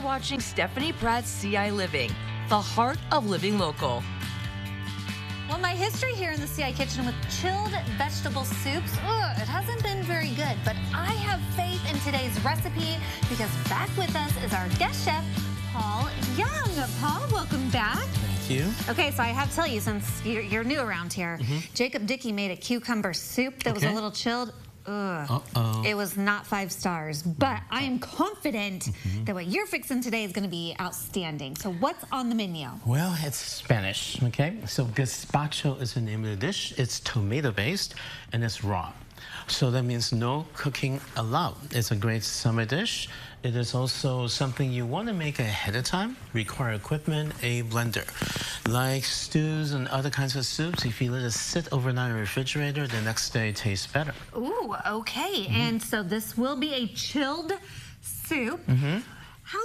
watching Stephanie Pratt's CI Living, the heart of living local. Well, my history here in the CI kitchen with chilled vegetable soups, it hasn't been very good, but I have faith in today's recipe because back with us is our guest chef, Paul Young. Paul, welcome back. Thank you. Okay, so I have to tell you, since you're new around here, Jacob Dickey made a cucumber soup that was a little chilled. It was not 5 stars, but I am confident that what you're fixing today is going to be outstanding. So what's on the menu? Well, it's Spanish, okay? So gazpacho is the name of the dish. It's tomato-based, and it's raw. So that means no cooking allowed. It's a great summer dish. It is also something you want to make ahead of time, require equipment, a blender. Like stews and other kinds of soups, if you let it sit overnight in the refrigerator, the next day it tastes better. Ooh, okay. And so this will be a chilled soup. How,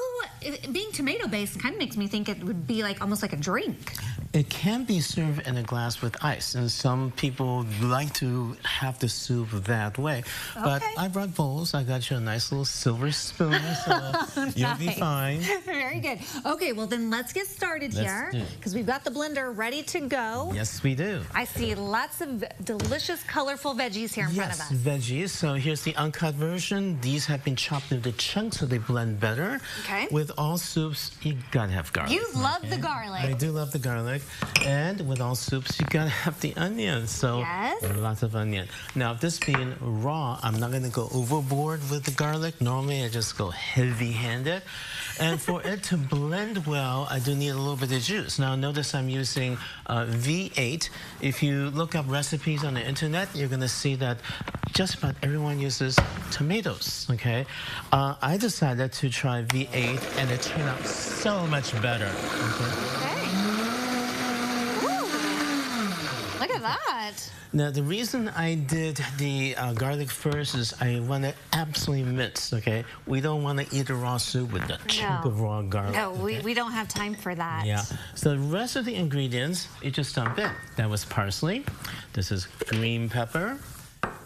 being tomato-based kind of makes me think it would be like almost like a drink. It can be served in a glass with ice, and some people like to have the soup that way. But I brought bowls. I got you a nice little silver spoon, so you'll be fine. Very good. Okay, well then let's get started here, because we've got the blender ready to go. Yes, we do. I see lots of delicious, colorful veggies here in front of us. Veggies. So here's the uncut version. These have been chopped into chunks so they blend better. Okay. With all soups, you gotta have garlic. You love the garlic. I do love the garlic. And with all soups, you gotta have the onion. So lots of onion. Now, this being raw, I'm not gonna go overboard with the garlic. Normally, I just go heavy-handed. And for it to blend well, I do need a little bit of juice. Now, notice I'm using V8. If you look up recipes on the internet, you're gonna see that just about everyone uses tomatoes, okay? I decided to try V8, and it turned out so much better. Look at that. Now, the reason I did the garlic first is I want to absolutely mix, okay? We don't want to eat a raw soup with a chunk of raw garlic. No, we don't have time for that. Yeah. So the rest of the ingredients, you just dump in. That was parsley. This is green pepper.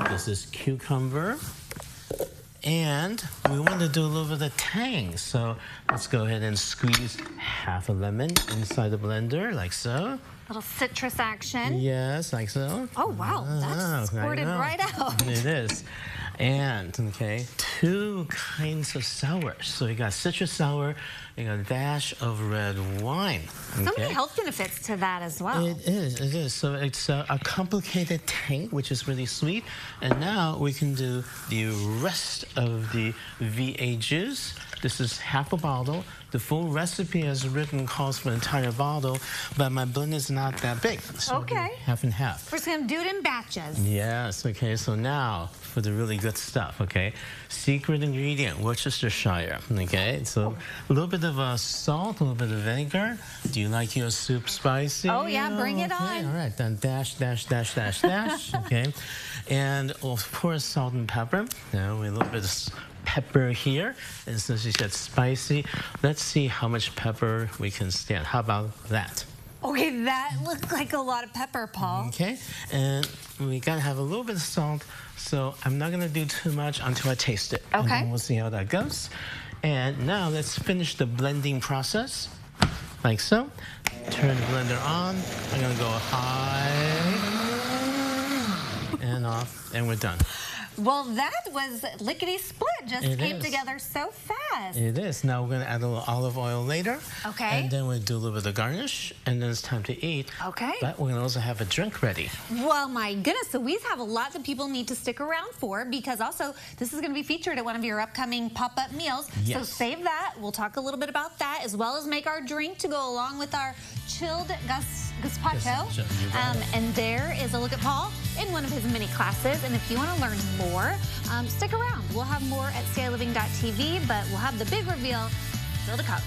This is cucumber. And we want to do a little bit of tang. So let's go ahead and squeeze half a lemon inside the blender, like so. Little citrus action. Yes, like so. Oh, wow. That's squirted right out. It is. And, okay, 2 kinds of sour. So you got citrus sour, you got a dash of red wine. So many health benefits to that as well. It is. So it's a complicated tang, which is really sweet. And now we can do the rest of the V8 juice. This is half a bottle. The full recipe as written calls for an entire bottle, but my blend is not that big. So half and half. We're just going to do it in batches. Yes, okay, so now for the really good stuff, okay? Secret ingredient, Worcestershire, okay? So a little bit of salt, a little bit of vinegar. Do you like your soup spicy? Oh, yeah, bring it on. All right, then dash, okay? And of course, salt and pepper. Now with a little bit of pepper here, and since you said spicy, let's see how much pepper we can stand. How about that? Okay, that looks like a lot of pepper, Paul. Okay, and we gotta have a little bit of salt, so I'm not gonna do too much until I taste it. Okay. And then we'll see how that goes. And now let's finish the blending process, like so. Turn the blender on. I'm gonna go high and off, and we're done. Well, that was lickety-split. Just came together so fast. It is. Now we're going to add a little olive oil later. Okay. And then we'll do a little bit of garnish, and then it's time to eat. Okay. But we're going to also have a drink ready. Well, my goodness. So we have a lot that people need to stick around for, because also this is going to be featured at one of your upcoming pop-up meals. Yes. So save that. We'll talk a little bit about that, as well as make our drink to go along with our chilled gazpacho. And there is a look at Paul in one of his mini classes. And if you want to learn more, stick around. We'll have more at CILiving.tv, but we'll have the big reveal still to come.